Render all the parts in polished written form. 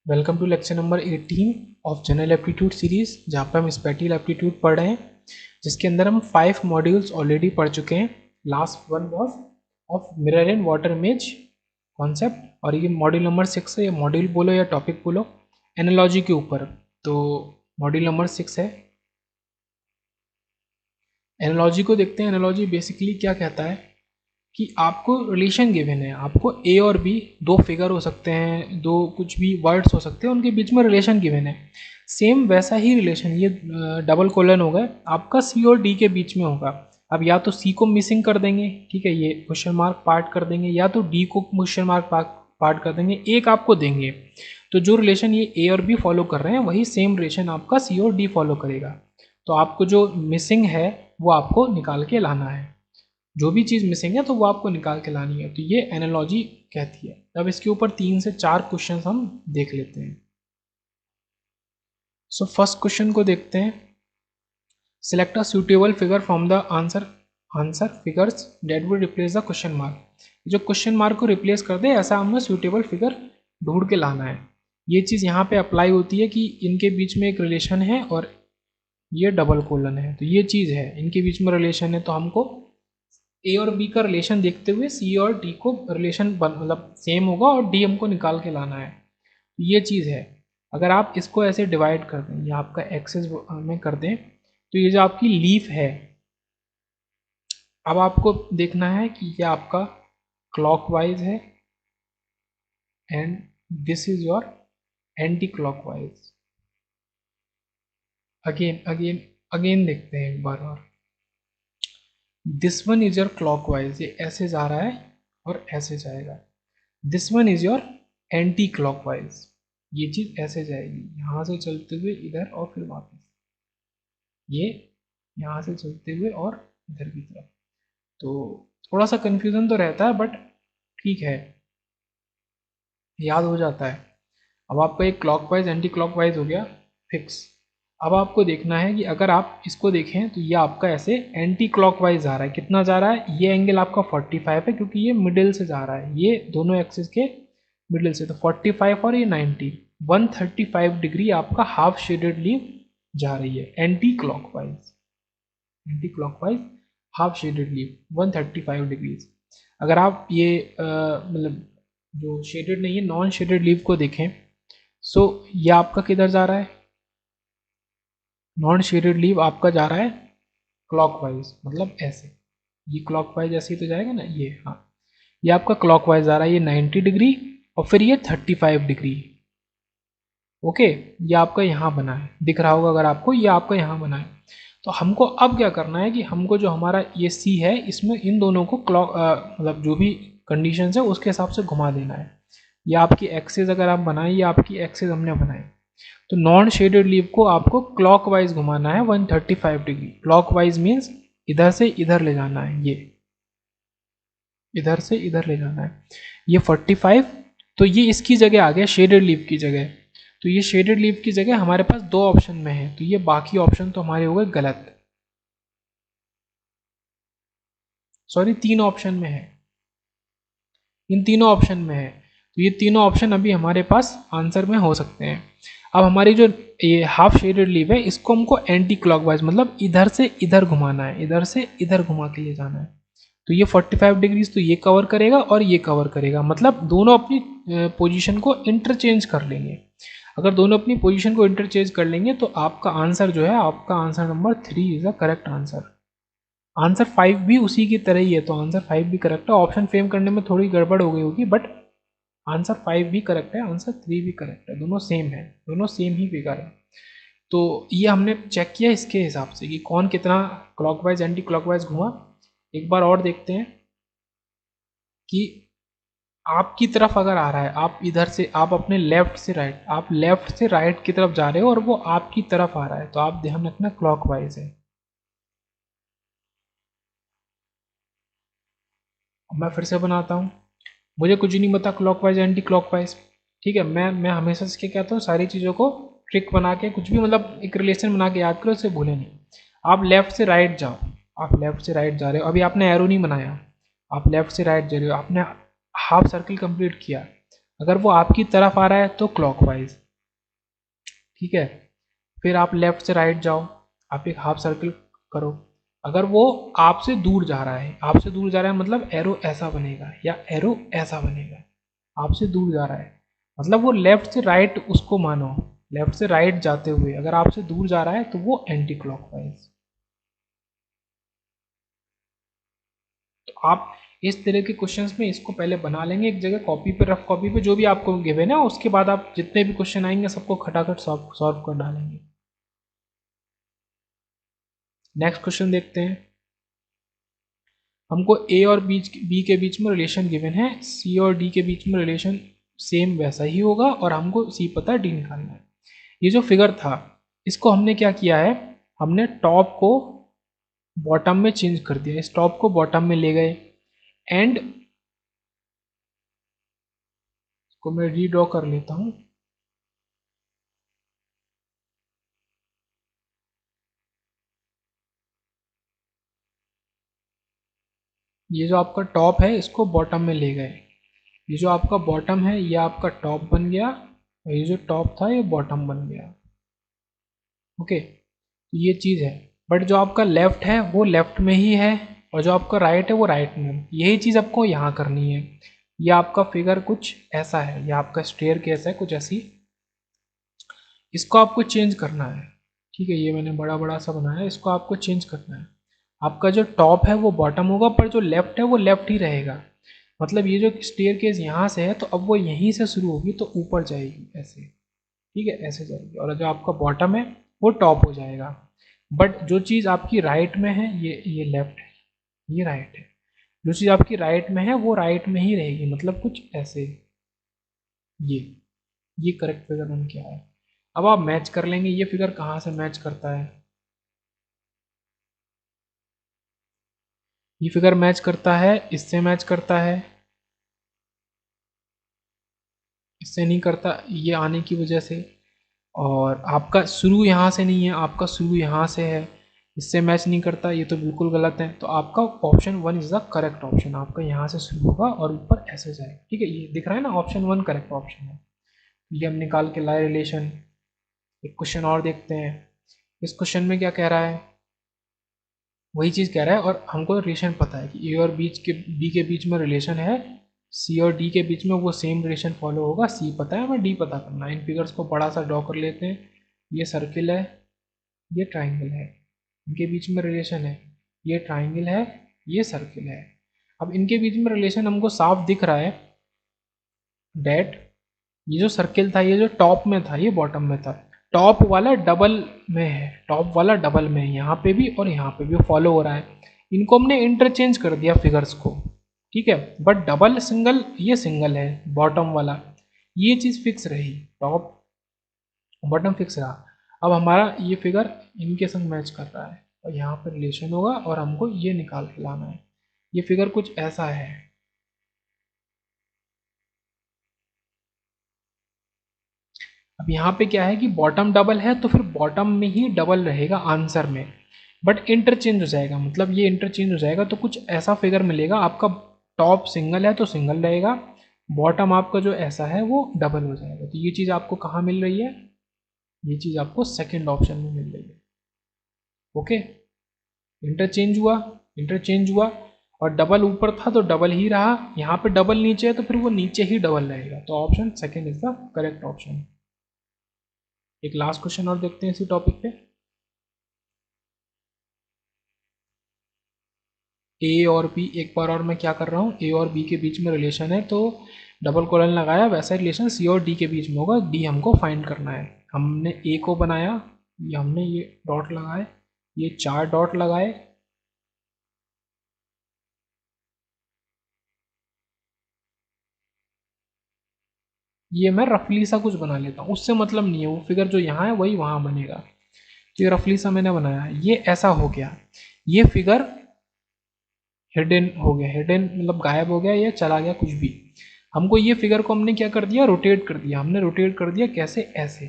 Welcome to lecture number 18 of general aptitude series, जहाँ पर हम स्पेटियल एप्टीट्यूड पढ़ रहे हैं, जिसके अंदर हम 5 मॉड्यूल्स ऑलरेडी पढ़ चुके हैं। Last one was of mirror and water image concept, और ये मॉड्यूल नंबर 6 है। ये मॉड्यूल बोलो या टॉपिक बोलो, एनालॉजी के ऊपर। तो मॉड्यूल नंबर 6 है। एनालॉजी को देखते हैं। एनालॉजी बेसिकली क्या कहता है कि आपको रिलेशन गिवन है, आपको ए और बी दो फिगर हो सकते हैं, दो कुछ भी वर्ड्स हो सकते हैं, उनके बीच में रिलेशन गिवन है। सेम वैसा ही रिलेशन ये डबल कोलन होगा, आपका सी और डी के बीच में होगा। अब या तो सी को मिसिंग कर देंगे, ठीक है, ये क्वेश्चन मार्क पार्ट कर देंगे, या तो डी को क्वेश्चन मार्क पार्ट कर देंगे, एक आपको देंगे। तो जो रिलेशन ये ए और बी फॉलो कर रहे हैं वही सेम रिलेशन आपका सी और डी फॉलो करेगा। तो आपको जो मिसिंग है वो आपको निकाल के लाना है। जो भी चीज़ मिसिंग है तो वो आपको निकाल के लानी है। तो ये एनालॉजी कहती है। अब इसके ऊपर 3 से 4 क्वेश्चन हम देख लेते हैं। सो फर्स्ट क्वेश्चन को देखते हैं। Select a suitable figure from the answer figures that will replace the question mark. जो क्वेश्चन मार्क को रिप्लेस कर दे ऐसा हमें सुटेबल फिगर ढूंढ के लाना है। ये चीज़ यहाँ पे अप्लाई होती है कि इनके बीच में एक रिलेशन है और ये डबल कोलन है, तो ये चीज़ है, इनके बीच में रिलेशन है। तो हमको ए और बी का रिलेशन देखते हुए सी और डी को रिलेशन मतलब सेम होगा और डी हमको निकाल के लाना है। ये चीज़ है। अगर आप इसको ऐसे डिवाइड कर दें या आपका एक्सेस में कर दें, तो ये जो आपकी लीफ है, अब आपको देखना है कि ये आपका क्लॉकवाइज है and this is your anti clockwise. Again again again देखते हैं एक बार और। This one is your clockwise, ये ऐसे जा रहा है और ऐसे जाएगा। This one is your anti clockwise, ये चीज ऐसे जाएगी, यहां से चलते हुए इधर और फिर वापस, ये यहां से चलते हुए और इधर की तरफ। तो थोड़ा सा कंफ्यूजन तो रहता है बट ठीक है, याद हो जाता है। अब आपका एक क्लॉकवाइज एंटी क्लॉकवाइज हो गया फिक्स। अब आपको देखना है कि अगर आप इसको देखें तो ये आपका ऐसे एंटी क्लॉकवाइज जा रहा है। कितना जा रहा है? ये एंगल आपका 45 है क्योंकि ये मिडिल से जा रहा है, ये दोनों एक्सिस के मिडिल से। तो 45 और ये 90, 135 डिग्री आपका हाफ शेडेड लीव जा रही है anti clockwise. Anti clockwise half shaded leave 135 degrees. अगर आप ये मतलब जो शेडेड नहीं है, नॉन शेडेड लीव को देखें, सो ये आपका किधर जा रहा है? नॉन शेडेड लीव आपका जा रहा है क्लॉकवाइज, मतलब ऐसे। ये क्लॉकवाइज ऐसे ही तो जाएगा ना, ये, हाँ, ये आपका क्लॉकवाइज आ रहा है, ये 90 डिग्री और फिर ये 35 डिग्री। ओके, ये आपका यहाँ बना है, दिख रहा होगा अगर आपको, ये आपका यहाँ बना है। तो हमको अब क्या करना है कि हमको जो हमारा ये सी है, इसमें इन दोनों को क्लॉक मतलब जो भी कंडीशंस है उसके हिसाब से घुमा देना है। ये आपकी एक्सेस अगर आप बनाए, ये आपकी एक्सेस हमने बनाई, तो नॉन शेडेड लीव को आपको क्लॉकवाइज घुमाना है 135 डिग्री। क्लॉकवाइज मीन्स इधर से इधर ले जाना है, ये इधर से इधर ले जाना है। ये 45, तो ये इसकी जगह आ गया शेडेड लीव की जगह। तो ये शेडेड लीव की जगह हमारे पास 2 ऑप्शन में है, तो ये बाकी ऑप्शन तो हमारे हो गए गलत। सॉरी, 3 ऑप्शन में है, इन तीनों ऑप्शन में है। तो ये तीनों ऑप्शन अभी हमारे पास आंसर में हो सकते हैं। अब हमारी जो ये हाफ शेडेड लीव है, इसको हमको एंटी क्लॉकवाइज मतलब इधर से इधर घुमाना है, इधर से इधर घुमा के लिए जाना है। तो ये 45 डिग्रीज तो ये कवर करेगा और ये कवर करेगा, मतलब दोनों अपनी पोजीशन को इंटरचेंज कर लेंगे। अगर दोनों अपनी पोजीशन को इंटरचेंज कर लेंगे तो आपका आंसर जो है, आपका answer number 3 is the correct answer. Answer 5 भी उसी की तरह ही है, तो आंसर 5 भी करेक्ट है। ऑप्शन फ्रेम करने में थोड़ी गड़बड़ हो गई होगी बट आंसर 5 भी करेक्ट है, आंसर 3 भी करेक्ट है, दोनों सेम है, दोनों सेम ही फिगर है। तो ये हमने चेक किया इसके हिसाब से कि कौन कितना क्लॉकवाइज एंटी क्लॉकवाइज घुमा। एक बार और देखते हैं कि आपकी तरफ अगर आ रहा है, आप इधर से, आप अपने लेफ्ट से राइट, आप लेफ्ट से राइट की तरफ जा रहे हो और वो आपकी तरफ आ रहा है, तो आप ध्यान रखना क्लॉकवाइज है। अब मैं फिर से बनाता हूँ, मुझे कुछ नहीं पता क्लॉकवाइज एंटी क्लॉकवाइज, ठीक है। मैं हमेशा से क्या कहता हूँ, सारी चीज़ों को ट्रिक बना के, कुछ भी मतलब एक रिलेशन बना के याद करो, उसे भूले नहीं। आप लेफ्ट से राइट जाओ, आप लेफ्ट से राइट जा रहे हो, अभी आपने एरो नहीं बनाया, आप लेफ्ट से राइट जा रहे हो, आपने हाफ सर्किल कंप्लीट किया। अगर वो आपकी तरफ आ रहा है तो क्लॉकवाइज, ठीक है। फिर आप लेफ्ट से राइट जाओ, आप एक हाफ सर्कल करो। अगर वो आपसे दूर जा रहा है, आपसे दूर जा रहा है मतलब एरो ऐसा बनेगा या एरो ऐसा बनेगा, आपसे दूर जा रहा है मतलब वो लेफ्ट से राइट उसको मानो, लेफ्ट से राइट जाते हुए अगर आपसे दूर जा रहा है तो वो एंटी क्लॉकवाइज। तो आप इस तरह के क्वेश्चंस में इसको पहले बना लेंगे एक जगह कॉपी पे, रफ कॉपी पे जो भी आपको गिवन है, उसके बाद आप जितने भी क्वेश्चन आएंगे सबको खटाखट सॉल्व कर डालेंगे। नेक्स्ट क्वेश्चन देखते हैं। हमको ए और बी के बीच में रिलेशन गिवन है, सी और डी के बीच में रिलेशन सेम वैसा ही होगा और हमको सी पता डी निकालना है। ये जो फिगर था इसको हमने क्या किया है, हमने टॉप को बॉटम में चेंज कर दिया, इस टॉप को बॉटम में ले गए एंड इसको मैं रीड्रॉ कर लेता हूं। ये जो आपका टॉप है इसको बॉटम में ले गए, ये जो आपका बॉटम है ये आपका टॉप बन गया और ये जो टॉप था ये बॉटम बन गया। ओके, तो ये चीज़ है। बट जो आपका लेफ्ट है वो लेफ्ट में ही है और जो आपका राइट है वो राइट में है। यही चीज़ आपको यहाँ करनी है। ये आपका फिगर कुछ ऐसा है, ये आपका स्टेयर केस है कुछ ऐसी, इसको आपको चेंज करना है। ठीक है, ये मैंने बड़ा बड़ा सा बनाया है, इसको आपको चेंज करना है। आपका जो टॉप है वो बॉटम होगा पर जो लेफ्ट है वो लेफ्ट ही रहेगा। मतलब ये जो स्टेयर केस यहाँ से है तो अब वो यहीं से शुरू होगी तो ऊपर जाएगी ऐसे, ठीक है, ऐसे जाएगी और जो आपका बॉटम है वो टॉप हो जाएगा। बट जो चीज़ आपकी राइट में है ये लेफ्ट है, ये राइट है। जो चीज़ आपकी राइट में है वो राइट में ही रहेगी, मतलब कुछ ऐसे। ये ये करेक्ट फिगर बन के आया। अब आप मैच कर लेंगे ये फिगर कहाँ से मैच करता है। ये फिगर मैच करता है, इससे मैच करता है, इससे नहीं करता ये आने की वजह से। और आपका शुरू यहाँ से नहीं है, आपका शुरू यहाँ से है, इससे मैच नहीं करता, ये तो बिल्कुल गलत है। तो आपका option one is the correct option, आपका यहाँ से शुरू होगा और ऊपर ऐसे जाएगा। ठीक है, ये दिख रहा है ना, ऑप्शन वन करेक्ट ऑप्शन है। ये हम निकाल के लाए रिलेशन। एक क्वेश्चन और देखते हैं। इस क्वेश्चन में क्या कह रहा है, वही चीज़ कह रहा है और हमको रिलेशन पता है कि ए और बी के बीच में रिलेशन है, सी और डी के बीच में वो सेम रिलेशन फॉलो होगा। सी पता है, हमें डी पता करना है। इन फिगर्स को बड़ा सा ड्रॉ कर लेते हैं। ये सर्किल है, ये ट्राइंगल है, इनके बीच में रिलेशन है। ये ट्राइंगल है, ये सर्किल है। अब इनके बीच में रिलेशन हमको साफ दिख रहा है डैट ये जो सर्किल था ये जो टॉप में था ये बॉटम में था, टॉप वाला डबल में है, टॉप वाला डबल में है, यहाँ पे भी और यहाँ पे भी फॉलो हो रहा है। इनको हमने इंटरचेंज कर दिया फिगर्स को, ठीक है। बट डबल सिंगल ये सिंगल है, बॉटम वाला ये चीज़ फिक्स रही, टॉप बॉटम फिक्स रहा। अब हमारा ये फिगर इनके संग मैच कर रहा है और यहाँ पर रिलेशन होगा और हमको ये निकाल के लाना है। ये फिगर कुछ ऐसा है। अब यहाँ पे क्या है कि बॉटम डबल है तो फिर बॉटम में ही डबल रहेगा आंसर में, बट इंटरचेंज हो जाएगा, मतलब ये इंटरचेंज हो जाएगा तो कुछ ऐसा फिगर मिलेगा। आपका टॉप सिंगल है तो सिंगल रहेगा, बॉटम आपका जो ऐसा है वो डबल हो जाएगा। तो ये चीज़ आपको कहाँ मिल रही है, ये चीज़ आपको सेकेंड ऑप्शन में मिल रही है। ओके, इंटरचेंज हुआ, इंटरचेंज हुआ और डबल ऊपर था तो डबल ही रहा, यहाँ पे डबल नीचे है तो फिर वो नीचे ही डबल रहेगा। तो option second is the correct option. एक लास्ट क्वेश्चन और देखते हैं इसी टॉपिक पे। ए और बी, एक बार और मैं क्या कर रहा हूँ, ए और बी के बीच में रिलेशन है तो डबल कॉलन लगाया, वैसा रिलेशन सी और डी के बीच में होगा। डी हमको फाइंड करना है। हमने ए को बनाया, ये हमने ये डॉट लगाए, ये चार डॉट लगाए, ये मैं रफली सा कुछ बना लेता हूँ, उससे मतलब नहीं है, वो फिगर जो यहाँ है वही वहाँ बनेगा। तो ये रफली सा मैंने बनाया, ये ऐसा हो गया, ये फिगर हिडन हो गया, हिडन मतलब गायब हो गया या चला गया कुछ भी। हमको ये फिगर को हमने क्या कर दिया, रोटेट कर दिया। हमने रोटेट कर दिया कैसे, ऐसे।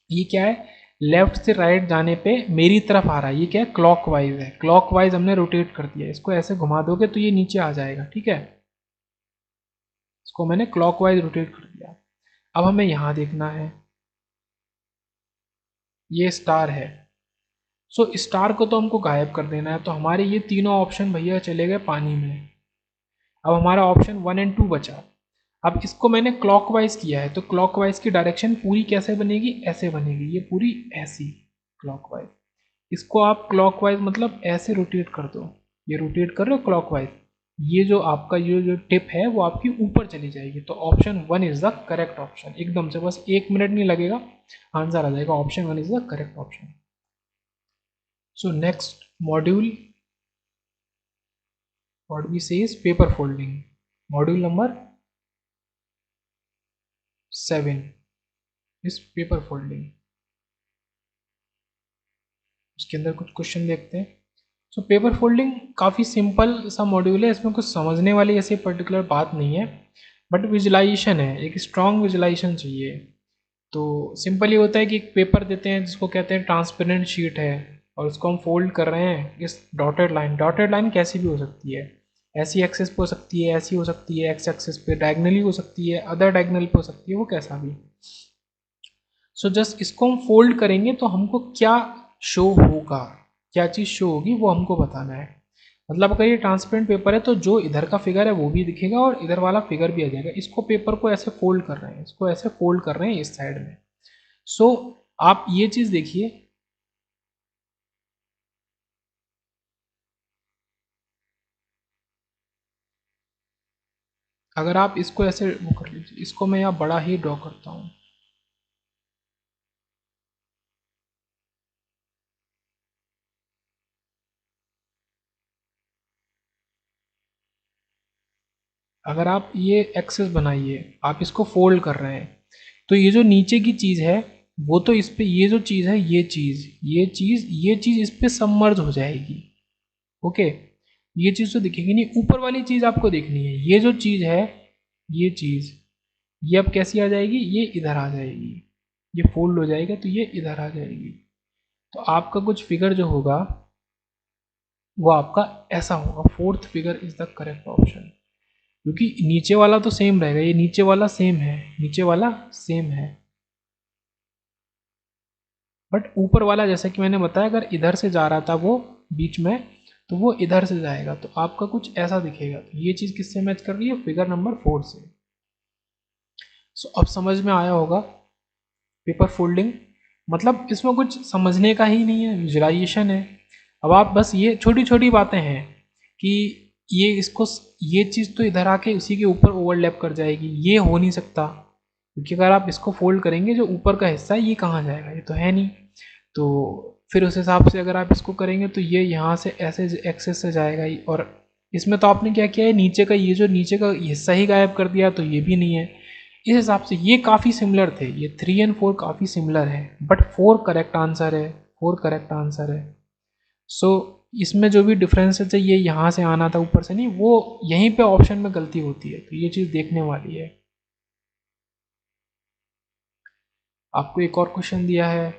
ये क्या है, लेफ्ट से राइट जाने पे मेरी तरफ आ रहा है, ये क्या है, क्लॉकवाइज है। क्लॉकवाइज हमने रोटेट कर दिया, इसको ऐसे घुमा दोगे तो ये नीचे आ जाएगा, ठीक है। इसको मैंने क्लॉकवाइज रोटेट कर दिया। अब हमें यहाँ देखना है, ये स्टार है। सो स्टार को तो हमको गायब कर देना है, तो हमारे ये तीनों ऑप्शन भैया चले गए पानी में। अब हमारा ऑप्शन 1 और 2 बचा। अब इसको मैंने क्लॉकवाइज किया है, तो क्लॉकवाइज की डायरेक्शन पूरी कैसे बनेगी, ऐसे बनेगी, ये पूरी ऐसी क्लॉकवाइज। इसको आप क्लॉकवाइज मतलब ऐसे रोटेट कर दो, ये रोटेट कर रहे हो क्लॉकवाइज, ये जो आपका ये जो टिप है वो आपकी ऊपर चली जाएगी। तो option 1 is the correct option. एकदम से बस 1 मिनट नहीं लगेगा, आंसर आ जाएगा। Option 1 is the correct option. So next module what we say is paper folding, module number 7 is paper folding। उसके अंदर कुछ क्वेश्चन देखते हैं। सो पेपर फोल्डिंग काफ़ी सिंपल सा मॉड्यूल है, इसमें कुछ समझने वाली ऐसी पर्टिकुलर बात नहीं है, बट विजुलाइजेशन है, एक स्ट्रॉन्ग विजुलाइजेशन चाहिए। तो सिंपल ये होता है कि एक पेपर देते हैं जिसको कहते हैं ट्रांसपेरेंट शीट है, और उसको हम फोल्ड कर रहे हैं इस डॉटेड लाइन कैसी भी हो सकती है, ऐसी एक्सेस पे हो सकती है, ऐसी हो सकती है, एक्स एक्सेस पे डायगनली हो सकती है, अदर डायगनल पे हो सकती है, वो कैसा भी। सो जस्ट इसको हम फोल्ड करेंगे तो हमको क्या शो होगा, क्या चीज़ शो होगी वो हमको बताना है। मतलब अगर ये ट्रांसपेरेंट पेपर है तो जो इधर का फिगर है वो भी दिखेगा और इधर वाला फिगर भी आ जाएगा। इसको पेपर को ऐसे फोल्ड कर रहे हैं, इसको ऐसे फोल्ड कर रहे हैं इस साइड में। सो आप ये चीज़ देखिए, अगर आप इसको ऐसे वो कर लीजिए, इसको मैं यहाँ बड़ा ही ड्रॉ करता हूँ। अगर आप ये एक्सेस बनाइए, आप इसको फोल्ड कर रहे हैं, तो ये जो नीचे की चीज़ है वो तो इस पे, ये जो चीज़ है ये चीज़ इस पे सबमर्ज हो जाएगी। ओके, ये चीज़ तो दिखेगी नहीं, ऊपर वाली चीज़ आपको देखनी है। ये जो चीज़ है, ये चीज़, ये अब कैसी आ जाएगी, ये इधर आ जाएगी, ये फोल्ड हो जाएगा तो ये इधर आ जाएगी। तो आपका कुछ फिगर जो होगा वो आपका ऐसा होगा। Fourth figure is the correct option, क्योंकि नीचे वाला तो सेम रहेगा, ये नीचे वाला सेम है, नीचे वाला सेम है, बट ऊपर वाला जैसा कि मैंने बताया अगर इधर से जा रहा था वो बीच में, तो वो इधर से जाएगा, तो आपका कुछ ऐसा दिखेगा। तो ये चीज़ किससे मैच कर रही है, फिगर नंबर 4 से। सो अब समझ में आया होगा पेपर फोल्डिंग, मतलब इसमें कुछ समझने का ही नहीं है, विजुलाइजेशन है। अब आप बस ये छोटी छोटी बातें हैं कि ये इसको, ये चीज़ तो इधर आके उसी के ऊपर ओवरलैप कर जाएगी, ये हो नहीं सकता, क्योंकि अगर आप इसको फोल्ड करेंगे जो ऊपर का हिस्सा है ये कहाँ जाएगा, ये तो है नहीं। तो फिर उस हिसाब से अगर आप इसको करेंगे तो ये यहाँ से ऐसे एक्सेस से जाएगा ही, और इसमें तो आपने क्या किया है, नीचे का ये जो नीचे का हिस्सा ही गायब कर दिया, तो ये भी नहीं है। इस हिसाब से ये काफ़ी सिमिलर थे, ये 3 और 4 काफ़ी सिमिलर है, बट 4 करेक्ट आंसर है, 4 करेक्ट आंसर है। सो इसमें जो भी डिफरेंसेस है, ये यहाँ से आना था ऊपर से नहीं, वो यहीं पे ऑप्शन में गलती होती है, तो ये चीज़ देखने वाली है। आपको एक और क्वेश्चन दिया है,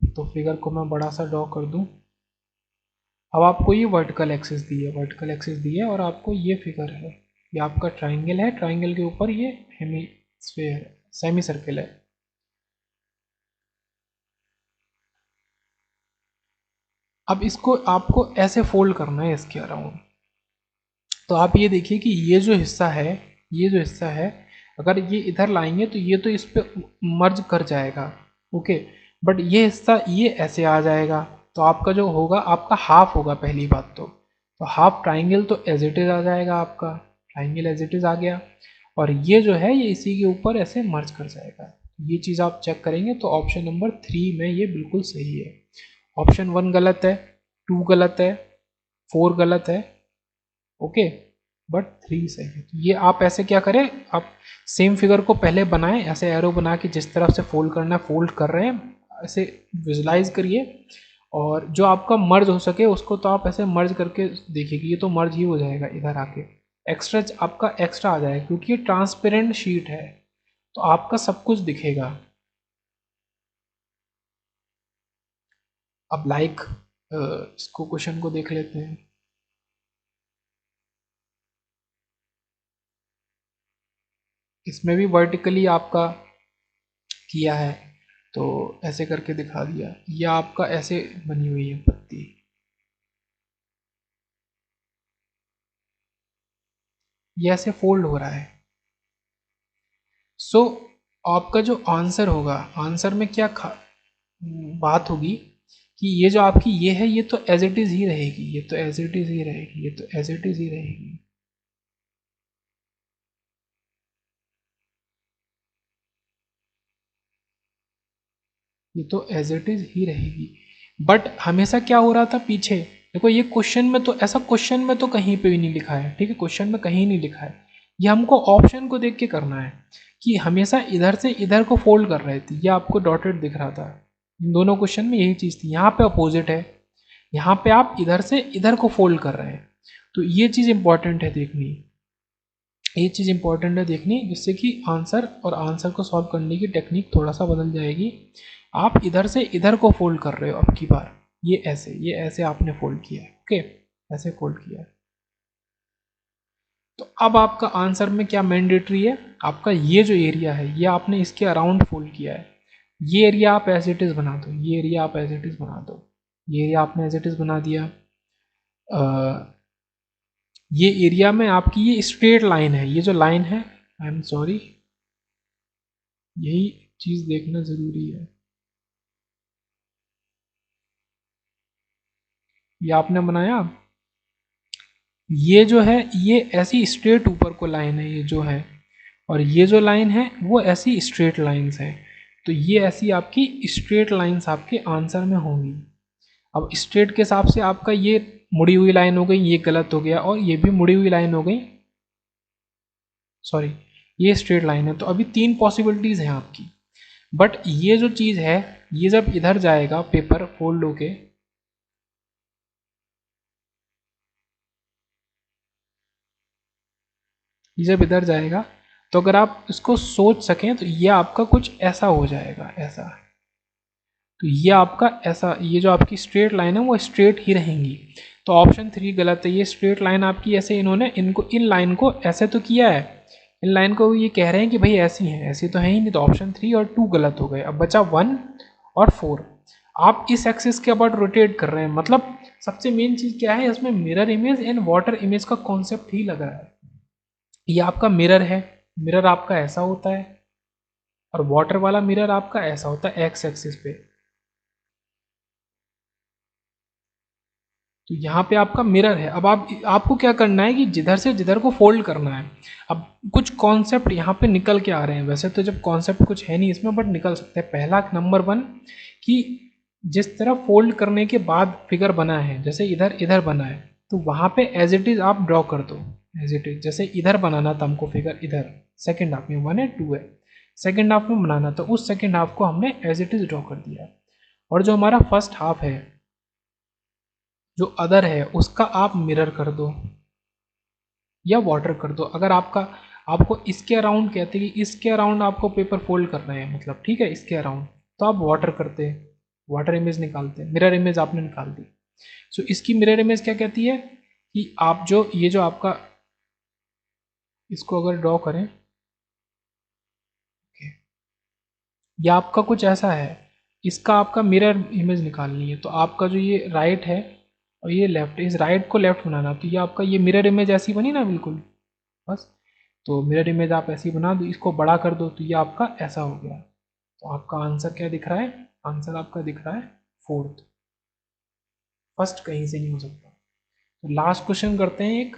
तो फिगर को मैं बड़ा सा ड्रॉ कर दूं। अब आपको ये वर्टिकल एक्सिस दी है, वर्टिकल एक्सिस दी है, और आपको ये फिगर है, ये आपका ट्राइंगल है, ट्राइंगल के ऊपर ये हेमिस्फेयर, सेमी सर्किल है। अब इसको आपको ऐसे फोल्ड करना है इसके अराउंड। तो आप ये देखिए कि ये जो हिस्सा है, ये जो हिस्सा है, अगर ये इधर लाएंगे तो ये तो इस पे मर्ज कर जाएगा। ओके, बट ये हिस्सा ये ऐसे आ जाएगा, तो आपका जो होगा आपका हाफ होगा पहली बात तो हाफ ट्राइंगल तो एज इट इज आ जाएगा, आपका ट्राइंगल एज इट इज आ गया, और ये जो है ये इसी के ऊपर ऐसे मर्ज कर जाएगा। ये चीज़ आप चेक करेंगे तो ऑप्शन नंबर 3 में ये बिल्कुल सही है। ऑप्शन 1 गलत है, 2 गलत है, 4 गलत है, ओके, बट 3 सही है। तो ये आप ऐसे क्या करें, आप सेम फिगर को पहले बनाएं, ऐसे एरो बना के जिस तरफ से फोल्ड करना है फोल्ड कर रहे हैं, ऐसे विजुलाइज करिए, और जो आपका मर्ज हो सके उसको तो आप ऐसे मर्ज करके देखिए कि ये तो मर्ज ही हो जाएगा इधर आके, एक्स्ट्रा आपका एक्स्ट्रा आ जाएगा, क्योंकि ये ट्रांसपेरेंट शीट है तो आपका सब कुछ दिखेगा। अब लाइक इसको क्वेश्चन को देख लेते हैं। इसमें भी वर्टिकली आपका किया है, तो ऐसे करके दिखा दिया। ये आपका ऐसे बनी हुई है पत्ती, ये ऐसे फोल्ड हो रहा है। सो आपका जो आंसर होगा, आंसर में क्या बात होगी कि ये जो आपकी ये है, ये तो एज इट इज़ ही रहेगी, ये तो एज इट इज़ ही रहेगी, ये तो एज इट इज़ ही रहेगी। ये तो एज इट इज़ ही रहेगी। बट हमेशा क्या हो रहा था पीछे, देखो ये क्वेश्चन में तो ऐसा, क्वेश्चन में तो कहीं पे भी नहीं लिखा है, ठीक है, क्वेश्चन में कहीं नहीं लिखा है। ये हमको ऑप्शन को देख के करना है कि हमेशा इधर से इधर को फोल्ड कर रहे थे, ये आपको डॉटेड दिख रहा था। इन दोनों क्वेश्चन में यही चीज़ थी, यहाँ पे अपोजिट है, यहाँ पे आप इधर से इधर को फोल्ड कर रहे हैं। तो ये चीज़ इंपॉर्टेंट है देखनी, ये चीज़ इंपॉर्टेंट है देखनी, जिससे कि आंसर और आंसर को सॉल्व करने की टेक्निक थोड़ा सा बदल जाएगी। आप इधर से इधर को फोल्ड कर रहे हो अब की बार, ये ऐसे आपने फोल्ड किया है, ओके, ऐसे फोल्ड किया है। तो अब आपका आंसर में क्या मैंडेटरी है, आपका ये जो एरिया है ये आपने इसके अराउंड फोल्ड किया है। ये एरिया आप एज इट इज़ बना दो, ये एरिया आप एज इट इज़ बना दो, ये एरिया आपने एज इट इज़ बना दिया। ये एरिया में आपकी ये स्ट्रेट लाइन है, ये जो लाइन है, आई एम सॉरी, यही चीज़ देखना ज़रूरी है। ये आपने बनाया, ये जो है ये ऐसी स्ट्रेट ऊपर को लाइन है ये जो है, और ये जो लाइन है वो ऐसी स्ट्रेट लाइंस है। तो ये ऐसी आपकी स्ट्रेट लाइंस आपके आंसर में होंगी। अब स्ट्रेट के हिसाब से आपका ये मुड़ी हुई लाइन हो गई, ये गलत हो गया, और ये भी मुड़ी हुई लाइन हो गई, सॉरी, ये स्ट्रेट लाइन है। तो अभी तीन पॉसिबिलिटीज़ हैं आपकी। बट ये जो चीज़ है, ये जब इधर जाएगा पेपर फोल्ड होके, ये जब इधर जाएगा, तो अगर आप इसको सोच सकें तो ये आपका कुछ ऐसा हो जाएगा, ऐसा। तो ये आपका ऐसा, ये जो आपकी स्ट्रेट लाइन है वो स्ट्रेट ही रहेंगी। तो ऑप्शन 3 गलत है, ये स्ट्रेट लाइन आपकी ऐसे इन्होंने इनको इन लाइन को ऐसे तो किया है, इन लाइन को ये कह रहे हैं कि भाई ऐसी हैं, ऐसी तो है ही नहीं। तो ऑप्शन 3 और 2 गलत हो गए, अब बचा 1 और 4। आप इस एक्सिस के अबाउट रोटेट कर रहे हैं, मतलब सबसे मेन चीज़ क्या है इसमें, mirror image and water image का कॉन्सेप्ट ही लग रहा है। ये आपका मिरर है, मिरर आपका ऐसा होता है, और वाटर वाला मिरर आपका ऐसा होता है एक्स एक्सिस पे। तो यहाँ पे आपका मिरर है। अब आपको क्या करना है कि जिधर से जिधर को फोल्ड करना है। अब कुछ कॉन्सेप्ट यहाँ पे निकल के आ रहे हैं, वैसे तो जब कॉन्सेप्ट कुछ है नहीं इसमें, बट निकल सकते हैं। पहला नंबर 1 कि जिस तरह फोल्ड करने के बाद फिगर बना है, जैसे इधर इधर बना है, तो वहाँ पे एज इट इज़ आप ड्रॉ कर दो, एज इट इज़। जैसे इधर बनाना था हमको फिगर, इधर सेकेंड हाफ में 1 है 2 है, सेकेंड हाफ में बनाना, तो उस सेकेंड हाफ को हमने एज इट इज़ ड्रॉ कर दिया। और जो हमारा फर्स्ट हाफ है, जो अदर है, उसका आप मिरर कर दो या वाटर कर दो। अगर आपको इसके अराउंड कहते हैं कि इसके अराउंड आपको पेपर फोल्ड करना है, मतलब ठीक है इसके अराउंड, तो आप वाटर करते हैं, वाटर इमेज निकालते हैं, मिरर इमेज आपने निकाल दी। सो इसकी मिरर इमेज क्या कहती है कि आप जो ये जो आपका, इसको अगर ड्रॉ करें, या आपका कुछ ऐसा है, इसका आपका मिरर इमेज निकालनी है, तो आपका जो ये राइट है और ये लेफ्ट, इस राइट को लेफ्ट बनाना, तो ये आपका ये मिरर इमेज ऐसी बनी ना बिल्कुल, बस। तो मिरर इमेज आप ऐसी बना दो, इसको बड़ा कर दो, तो ये आपका ऐसा हो गया। तो आपका आंसर क्या दिख रहा है, आंसर आपका दिख रहा है 4th, फर्स्ट कहीं से नहीं हो सकता। तो लास्ट क्वेश्चन करते हैं एक,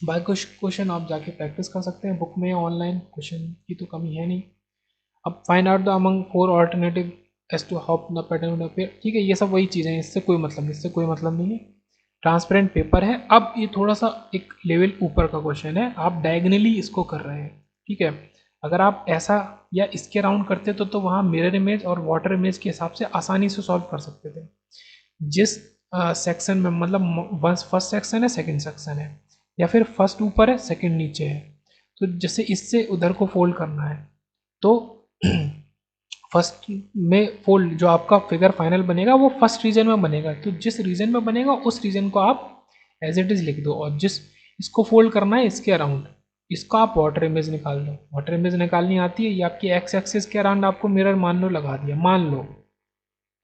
बाकी कुछ क्वेश्चन आप जाके प्रैक्टिस कर सकते हैं बुक में, ऑनलाइन क्वेश्चन की तो कमी है नहीं। अब find out the among 4 alternative as to how the pattern would appear, ठीक है, ये सब वही चीज़ें हैं, इससे कोई मतलब नहीं, इससे कोई मतलब नहीं है। ट्रांसपेरेंट पेपर है। अब ये थोड़ा सा एक लेवल ऊपर का क्वेश्चन है, आप डायगनली इसको कर रहे हैं, ठीक है। अगर आप ऐसा या इसके राउंड करते तो वहाँ मिरर इमेज और वाटर इमेज के हिसाब से आसानी से सॉल्व कर सकते थे। जिस सेक्शन में, मतलब फर्स्ट सेक्शन है, सेकंड सेक्शन है, या फिर फर्स्ट ऊपर है सेकंड नीचे है, तो जैसे इससे उधर को फोल्ड करना है, तो फर्स्ट में फोल्ड जो आपका फिगर फाइनल बनेगा वो फर्स्ट रीजन में बनेगा, तो जिस रीजन में बनेगा उस रीजन को आप एज इट इज लिख दो, और जिस इसको फोल्ड करना है इसके अराउंड, इसका आप वाटर इमेज निकाल दो। वाटर इमेज निकालनी आती है, ये आपकी एक्स एक्सिस के अराउंड आपको मिरर मान लो लगा दिया, मान लो।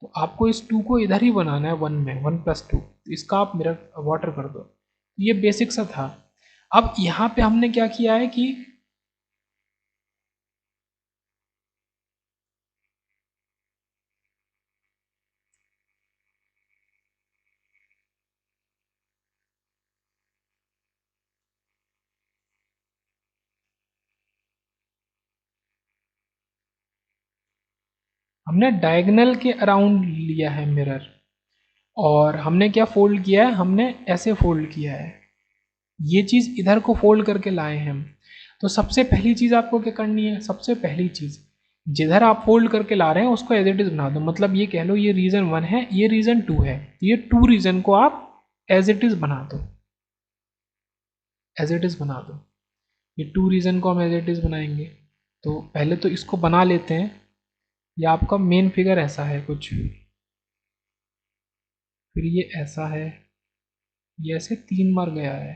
तो आपको इस 2 को इधर ही बनाना है 1 में, 1+2, तो इसका आप मिरर वाटर कर दो। ये बेसिक सा था। अब यहाँ पे हमने क्या किया है कि हमने डायगोनल के अराउंड लिया है मिरर, और हमने क्या फोल्ड किया है, हमने ऐसे फोल्ड किया है, ये चीज़ इधर को फोल्ड करके लाए हैं हम। तो सबसे पहली चीज़ आपको क्या करनी है, सबसे पहली चीज़ जिधर आप फोल्ड करके ला रहे हैं उसको एज इट इज़ बना दो। मतलब ये कह लो ये रीजन 1 है, ये रीजन 2 है, तो ये 2 रीजन को आप एज इट इज़ बना दो, एज इट इज़ बना दो। ये 2 रीजन को हम एज इट इज़ बनाएंगे। तो पहले तो इसको बना लेते हैं। ये आपका मेन फिगर ऐसा है कुछ, फिर ये ऐसा है, ये ऐसे 3 बार गया है।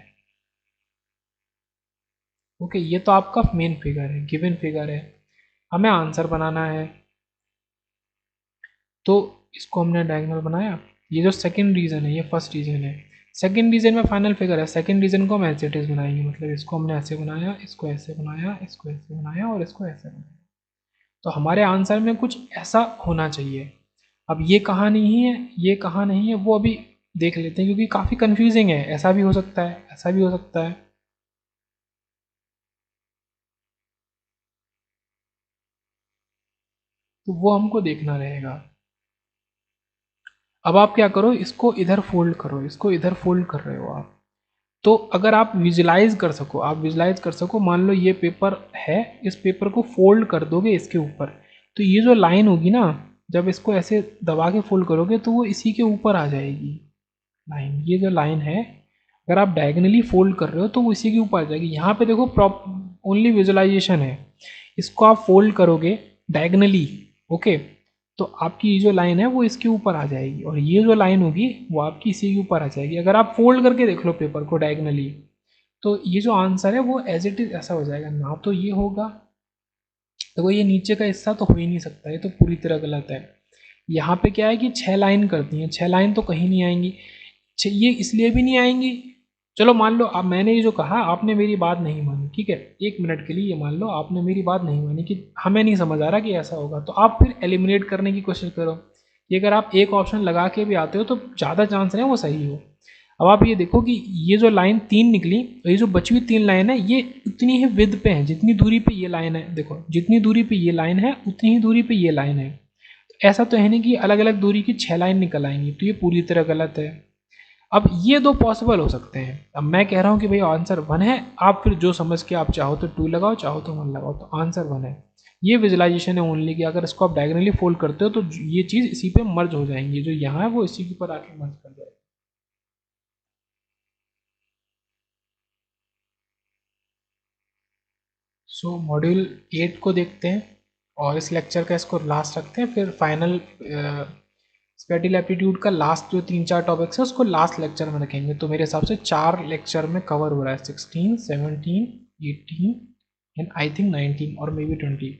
ओके, ये तो आपका मेन फिगर है, गिवन फिगर है। हमें आंसर बनाना है, तो इसको हमने डायगोनल बनाया। ये जो सेकंड रीजन है, ये फर्स्ट रीजन है, सेकंड रीजन में फाइनल फिगर है, सेकंड रीजन को हम एज इट इज बनाएंगे। मतलब इसको हमने ऐसे बनाया, इसको ऐसे बनाया, इसको ऐसे बनाया और इसको ऐसे बनाया। तो हमारे आंसर में कुछ ऐसा होना चाहिए। अब ये कहाँ नहीं है, ये कहाँ नहीं है, वो अभी देख लेते हैं, क्योंकि काफ़ी कंफ्यूजिंग है। ऐसा भी हो सकता है, ऐसा भी हो सकता है। तो वो हमको देखना रहेगा। अब आप क्या करो, इसको इधर फोल्ड करो, इसको इधर फोल्ड कर रहे हो आप। तो अगर आप विजुलाइज कर सको, आप विजुलाइज कर सको, मान लो ये पेपर है, इस पेपर को फोल्ड कर दोगे इसके ऊपर, तो ये जो लाइन होगी ना, जब इसको ऐसे दबा के फोल्ड करोगे तो वो इसी के ऊपर आ जाएगी लाइन। ये जो लाइन है, अगर आप डायगनली फोल्ड कर रहे हो तो वो इसी के ऊपर आ जाएगी। यहाँ पे देखो प्रॉप ओनली विजुलाइजेशन है, इसको आप फोल्ड करोगे डायगनली, ओके, तो आपकी ये जो लाइन है वो इसके ऊपर आ जाएगी, और ये जो लाइन होगी वो आपकी इसी के ऊपर आ जाएगी। अगर आप फोल्ड करके देख लो पेपर को डायगनली, तो ये जो आंसर है वो एज इट इज ऐसा हो जाएगा ना। तो ये होगा, देखो ये नीचे का हिस्सा तो हो ही नहीं सकता, ये तो पूरी तरह गलत है। यहाँ पे क्या है कि 6 लाइन करती हैं, 6 लाइन तो कहीं नहीं आएंगी। ये इसलिए भी नहीं आएंगी, चलो मान लो अब मैंने ये जो कहा आपने मेरी बात नहीं मानी, ठीक है, 1 मिनट के लिए ये मान लो आपने मेरी बात नहीं मानी कि हमें नहीं समझ आ रहा कि ऐसा होगा, तो आप फिर एलिमिनेट करने की कोशिश करो कि अगर आप एक ऑप्शन लगा के भी आते हो तो ज़्यादा चांस है वो सही हो। अब आप ये देखो कि ये जो लाइन 3 निकली, और ये जो बची हुई 3 लाइन है, ये उतनी ही विद पे है जितनी दूरी पे ये लाइन है। देखो जितनी दूरी पे ये लाइन है उतनी ही दूरी पे ये लाइन है। तो ऐसा तो है नहीं कि अलग अलग दूरी की 6 लाइन निकल आएंगी, तो ये पूरी तरह गलत है। अब ये दो पॉसिबल हो सकते हैं। अब मैं कह रहा हूँ कि भाई आंसर 1 है, आप फिर जो समझ के आप चाहो तो 2 लगाओ, चाहो तो 1 लगाओ, तो आंसर 1 है। ये विजुलाइजेशन है ओनली कि अगर इसको आप डायगनली फोल्ड करते हो तो ये चीज़ इसी पे मर्ज हो जाएंगी, जो यहाँ है वो इसी के ऊपर आके मर्ज कर जाएगी। सो मॉड्यूल 8 को देखते हैं, और इस लेक्चर का इसको लास्ट रखते हैं, फिर फाइनल स्पेटिल एप्टीट्यूड का लास्ट जो 3-4 टॉपिक्स है उसको लास्ट लेक्चर में रखेंगे। तो मेरे हिसाब से 4 लेक्चर में कवर हो रहा है, 16, 17, 18 एंड आई थिंक 19 और may be 20।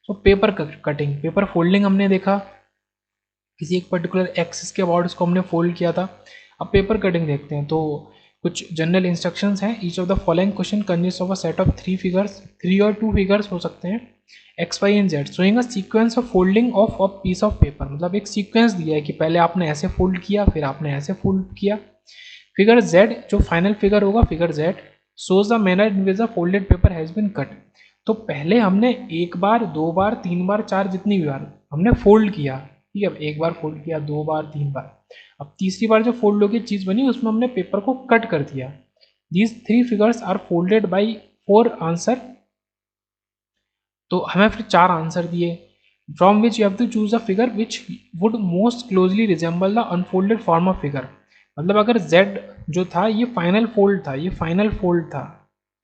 So paper cutting, paper folding हमने देखा, किसी एक पर्टिकुलर एक्सिस के अबाउट इसको हमने फोल्ड किया था। अब पेपर कटिंग देखते हैं। तो कुछ जनरल इंस्ट्रक्शंस हैं। Each of the following question consist of a set of 3 figures, 3 और 2 फिगर्स हो सकते हैं, x y and z, showing a sequence of folding of a piece of paper. मतलब एक सीक्वेंस दिया है कि पहले आपने ऐसे फोल्ड किया, फिर आपने ऐसे फोल्ड किया। फिगर जेड, जो फाइनल फिगर होगा, figure z shows the manner in which the folded paper has been cut. तो पहले हमने 1 बार, 2 बार, 3 बार, 4, जितनी भी बार हमने फोल्ड किया, ठीक है, 1 बार फोल्ड किया, 2 बार, 3 बार, अब तीसरी बार जो फोल्ड होकर चीज़ बनी उसमें हमने पेपर को कट कर दिया। These 3 figures are folded by 4 answer. तो हमें फिर 4 आंसर दिए, from which you have to choose a figure which would most closely resemble the unfolded form of figure. मतलब अगर z जो था ये फाइनल फोल्ड था, ये फाइनल फोल्ड था,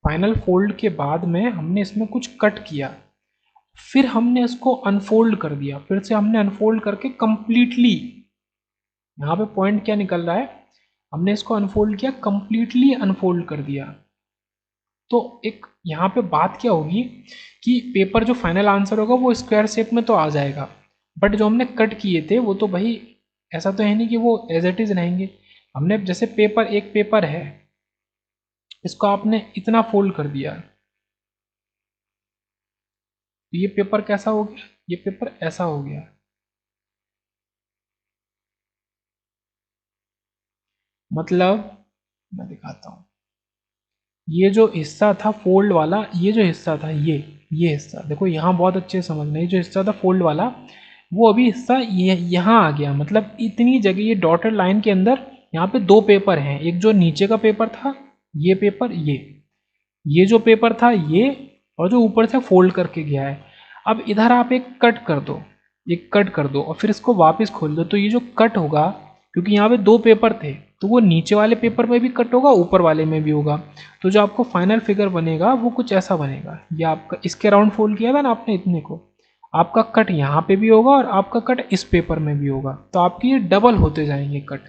फाइनल फोल्ड के बाद में हमने इसमें कुछ कट किया, फिर हमने इसको अनफोल्ड कर दिया, फिर से हमने अनफोल्ड करके कंप्लीटली, यहाँ पे पॉइंट क्या निकल रहा है, हमने इसको अनफोल्ड किया, कंप्लीटली अनफोल्ड कर दिया। तो एक यहाँ पे बात क्या होगी कि पेपर जो फाइनल आंसर होगा वो स्क्वायर शेप में तो आ जाएगा, बट जो हमने कट किए थे वो तो भाई ऐसा तो है नहीं कि वो एज इट इज रहेंगे। हमने जैसे पेपर, एक पेपर है, इसको आपने इतना फोल्ड कर दिया, तो ये पेपर कैसा हो गया, ये पेपर ऐसा हो गया। मतलब मैं दिखाता हूँ, ये जो हिस्सा था फोल्ड वाला, ये जो हिस्सा था, ये हिस्सा देखो, यहाँ बहुत अच्छे से समझना, ये जो हिस्सा था फोल्ड वाला, वो अभी हिस्सा ये यहाँ आ गया। मतलब इतनी जगह ये डॉटेड लाइन के अंदर यहाँ पे दो पेपर हैं, एक जो नीचे का पेपर था, ये पेपर, ये जो पेपर था ये, और जो ऊपर से फोल्ड करके गया है। अब इधर आप एक कट कर दो, एक कट कर दो और फिर इसको वापस खोल दो, तो ये जो कट होगा, क्योंकि यहाँ पे दो पेपर थे, तो वो नीचे वाले पेपर में भी कट होगा, ऊपर वाले में भी होगा। तो जो आपको फाइनल फिगर बनेगा वो कुछ ऐसा बनेगा। ये आपका इसके राउंड फोल्ड किया था ना आपने इतने को, आपका कट यहाँ पे भी होगा और आपका कट इस पेपर में भी होगा, तो आपकी ये डबल होते जाएंगे कट।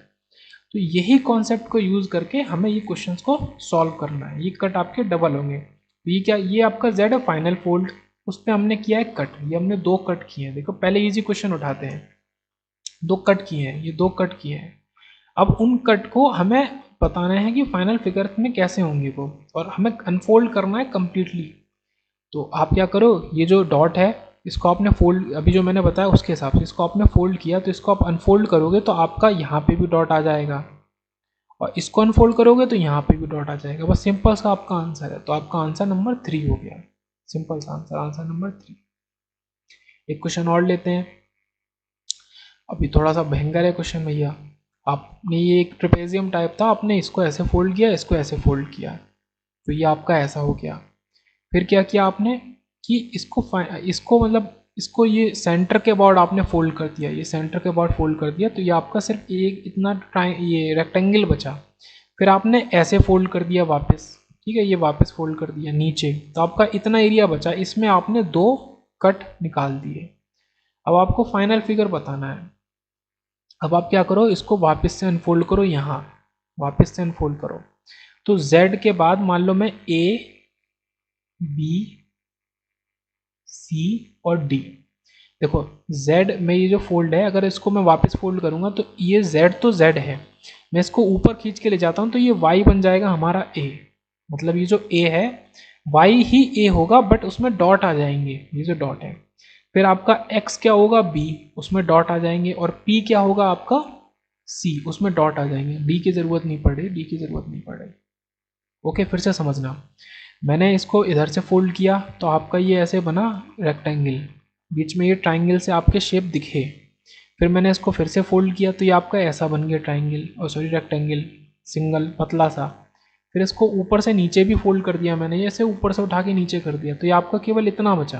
तो यही कॉन्सेप्ट को यूज करके हमें ये क्वेश्चंस को सॉल्व करना है। ये कट आपके डबल होंगे, तो ये क्या, ये आपका जेड है फाइनल फोल्ड, उस पर हमने किया है कट, ये हमने दो कट किए हैं। देखो पहले इजी क्वेश्चन उठाते हैं, दो कट किए हैं, ये दो कट किए हैं। अब उन कट को हमें बताना है कि फाइनल फिगर में कैसे होंगे वो, और हमें अनफोल्ड करना है कंप्लीटली। तो आप क्या करो, ये जो डॉट है इसको आपने फोल्ड, अभी जो मैंने बताया उसके हिसाब से इसको आपने फोल्ड किया, तो इसको आप अनफोल्ड करोगे तो आपका यहाँ पे भी डॉट आ जाएगा, और इसको अनफोल्ड करोगे तो यहाँ पे भी डॉट आ जाएगा। बस सिंपल सा आपका आंसर है, तो आपका आंसर नंबर 3 हो गया। सिंपल सा आंसर, आंसर नंबर 3। एक क्वेश्चन और लेते हैं, अभी थोड़ा सा भयंकर है क्वेश्चन भैया। आपने ये एक ट्रेपेजियम टाइप था, आपने इसको ऐसे फोल्ड किया, इसको ऐसे फोल्ड किया, तो ये आपका ऐसा हो गया। फिर क्या किया आपने कि इसको मतलब इसको ये सेंटर के अबाउट आपने फोल्ड कर दिया, ये सेंटर के अबाउट फोल्ड कर दिया, तो ये आपका सिर्फ एक इतना ये रेक्टेंगल बचा। फिर आपने ऐसे फोल्ड कर दिया वापस, ठीक है, ये वापस फोल्ड कर दिया नीचे, तो आपका इतना एरिया बचा, इसमें आपने दो कट निकाल दिए। अब आपको फाइनल फिगर बताना है। अब आप क्या करो, इसको वापस से अनफोल्ड करो, यहाँ वापस से अनफोल्ड करो, तो Z के बाद मान लो मैं A, B, C और D, देखो Z में ये जो फोल्ड है, अगर इसको मैं वापस फोल्ड करूंगा तो ये Z तो Z है, मैं इसको ऊपर खींच के ले जाता हूं तो ये Y बन जाएगा हमारा A। मतलब ये जो A है Y ही A होगा, बट उसमें डॉट आ जाएंगे, ये जो डॉट है। फिर आपका X क्या होगा, B, उसमें डॉट आ जाएंगे, और P क्या होगा आपका C, उसमें डॉट आ जाएंगे। D की जरूरत नहीं पड़ रही, D की जरूरत नहीं पड़ रही। ओके, फिर से समझना, मैंने इसको इधर से फोल्ड किया तो आपका ये ऐसे बना रेक्टेंगल, बीच में ये ट्राइंगल से आपके शेप दिखे। फिर मैंने इसको फिर से फोल्ड किया तो ये आपका ऐसा बन गया ट्राइंगल, और सॉरी रेक्टेंगल, सिंगल पतला सा। फिर इसको ऊपर से नीचे भी फोल्ड कर दिया मैंने, ऐसे ऊपर से उठा के नीचे कर दिया, तो ये आपका केवल इतना बचा।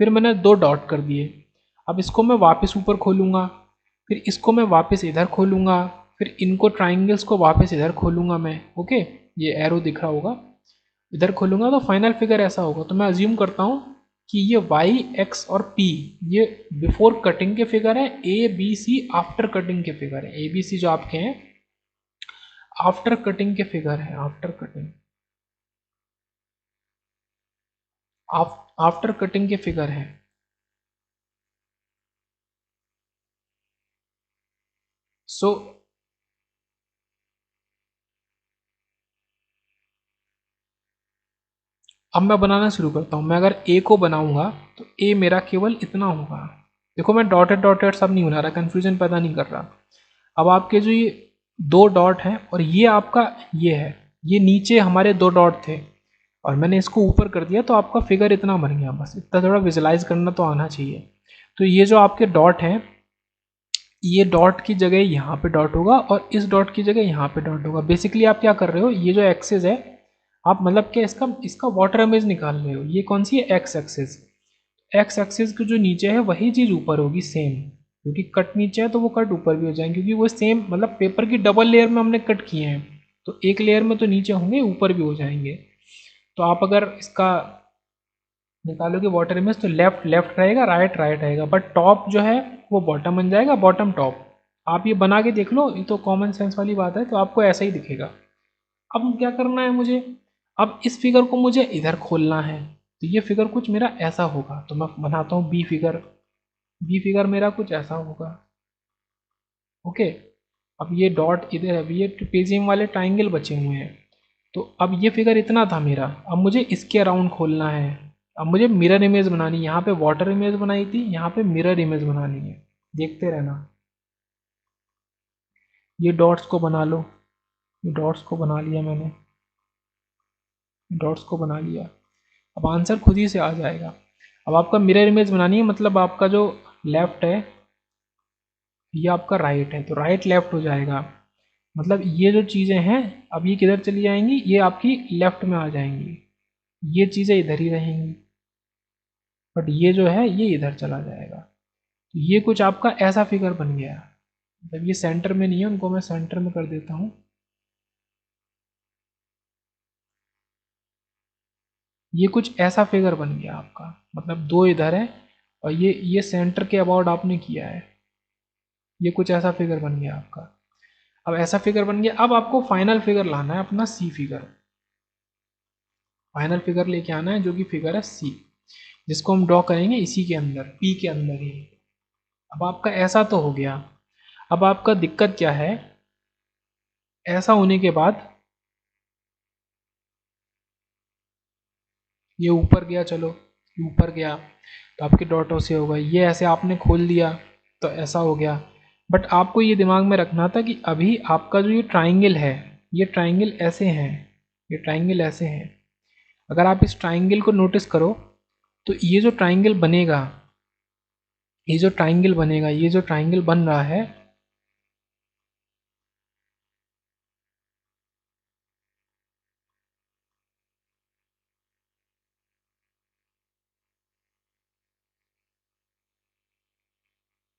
फिर मैंने दो डॉट कर दिए। अब इसको मैं वापस ऊपर खोलूँगा, फिर इसको मैं वापस इधर खोलूँगा, फिर इनको ट्राइंगल्स को वापस इधर खोलूँगा मैं। ओके, ये एरो दिख रहा होगा, इधर खोलूँगा तो फाइनल फिगर ऐसा होगा। तो मैं अज्यूम करता हूँ कि ये y, x और p ये बिफोर कटिंग के फिगर है, a b c after cutting के फिगर है। a b c जो आपके हैं आफ्टर कटिंग के फिगर है, आफ्टर कटिंग, आफ्टर कटिंग के फिगर है। सो अब मैं बनाना शुरू करता हूँ। मैं अगर a को बनाऊंगा तो a मेरा केवल इतना होगा। देखो मैं डॉटेड डॉटेड सब नहीं बना रहा, कंफ्यूजन पैदा नहीं कर रहा। अब आपके जो ये दो डॉट हैं और ये आपका ये है, ये नीचे हमारे दो डॉट थे और मैंने इसको ऊपर कर दिया, तो आपका फिगर इतना बन गया। बस इतना थोड़ा विजुलाइज करना तो आना चाहिए। तो ये जो आपके डॉट हैं, ये डॉट की जगह यहाँ पे डॉट होगा और इस डॉट की जगह यहाँ पे डॉट होगा। बेसिकली आप क्या कर रहे हो, ये जो एक्सिस है, आप मतलब क्या इसका इसका वाटर इमेज निकाल रहे हो। ये कौन सी है, एक्स एक्सिस। एक्स एक्सिस की जो नीचे है वही चीज़ ऊपर होगी सेम, क्योंकि कट नीचे है तो वो कट ऊपर भी हो जाएंगे, क्योंकि वो सेम मतलब पेपर की डबल लेयर में हमने कट किए हैं, तो एक लेयर में तो नीचे होंगे, ऊपर भी हो जाएंगे। तो आप अगर इसका निकालोगे वाटर इमेज तो लेफ्ट लेफ्ट रहेगा, राइट राइट रहेगा, बट टॉप जो है वो बॉटम बन जाएगा, बॉटम टॉप। आप ये बना के देख लो, ये तो कॉमन सेंस वाली बात है, तो आपको ऐसा ही दिखेगा। अब क्या करना है मुझे, अब इस फिगर को मुझे इधर खोलना है, तो ये फिगर कुछ मेरा ऐसा होगा। तो मैं बनाता हूँ बी फिगर। बी फिगर मेरा कुछ ऐसा होगा। ओके, अब ये डॉट इधर है, अब ये ट्रेपेजियम वाले ट्राइंगल बचे हुए हैं। तो अब ये फिगर इतना था मेरा, अब मुझे इसके अराउंड खोलना है। अब मुझे मिरर इमेज बनानी है। यहाँ पे वाटर इमेज बनाई थी, यहाँ पे मिरर इमेज बनानी है। देखते रहना। ये डॉट्स को बना लो, ये डॉट्स को बना लिया मैंने, डॉट्स को बना लिया। अब आंसर खुद ही से आ जाएगा। अब आपका मिरर इमेज बनानी है, मतलब आपका जो लेफ्ट है ये आपका राइट है, तो राइट लेफ्ट हो जाएगा। मतलब ये जो चीज़ें हैं अब ये किधर चली जाएंगी, ये आपकी लेफ्ट में आ जाएंगी। ये चीज़ें इधर ही रहेंगी, बट ये जो है ये इधर चला जाएगा। तो ये कुछ आपका ऐसा फिगर बन गया। मतलब ये सेंटर में नहीं है, उनको मैं सेंटर में कर देता हूँ। ये कुछ ऐसा फिगर बन गया आपका, मतलब दो इधर है और ये सेंटर के अबाउट आपने किया है। ये कुछ ऐसा फिगर बन गया आपका। अब ऐसा फिगर बन गया, अब आपको फाइनल फिगर लाना है अपना सी फिगर। फाइनल फिगर लेके आना है जो कि फिगर है सी, जिसको हम ड्रॉ करेंगे इसी के अंदर, पी के अंदर ही। अब आपका ऐसा तो हो गया। अब आपका दिक्कत क्या है, ऐसा होने के बाद ये ऊपर गया, चलो ऊपर गया तो आपके डॉटों से होगा। ये ऐसे आपने खोल दिया तो ऐसा हो गया। बट आपको ये दिमाग में रखना था कि अभी आपका जो ये ट्राइंगल है, ये ट्राइंगल ऐसे हैं, ये ट्राइंगल ऐसे हैं। अगर आप इस ट्राइंगल को नोटिस करो तो ये जो ट्राइंगल बनेगा, ये जो ट्राइंगल बनेगा, ये जो ट्राइंगल बन रहा है,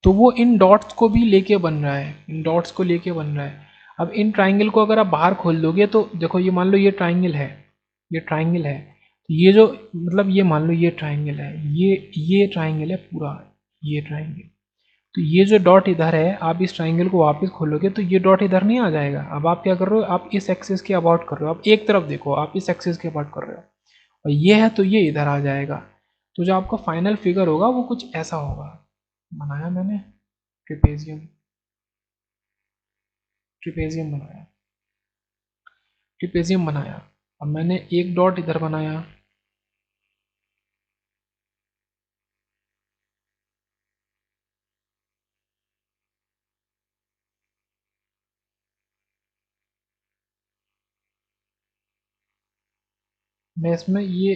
तो वो इन डॉट्स को भी लेके बन रहा है, इन डॉट्स को लेके बन रहा है। अब इन ट्राइंगल को अगर आप बाहर खोल दोगे तो देखो, ये मान लो ये ट्राइंगल है, ये ट्राइंगल है, तो ये जो मतलब ये मान लो ये ट्राइंगल है, ये ट्राइंगल है पूरा, ये ट्राइंगल। तो ये जो डॉट इधर है, आप इस ट्राइंगल को वापस खोलोगे तो ये डॉट इधर नहीं आ जाएगा। अब आप क्या कर रहे हो, आप इस एक्सिस के अबाउट कर रहे हो, आप एक तरफ देखो, आप इस एक्सिस के अबाउट कर रहे हो और ये है तो ये इधर आ जाएगा। तो जो आपका फाइनल फिगर होगा वो कुछ ऐसा होगा। बनाया मैंने ट्रिपेजियम, ट्रिपेजियम बनाया, ट्रिपेजियम बनाया। अब मैंने एक डॉट इधर बनाया, मैं इसमें ये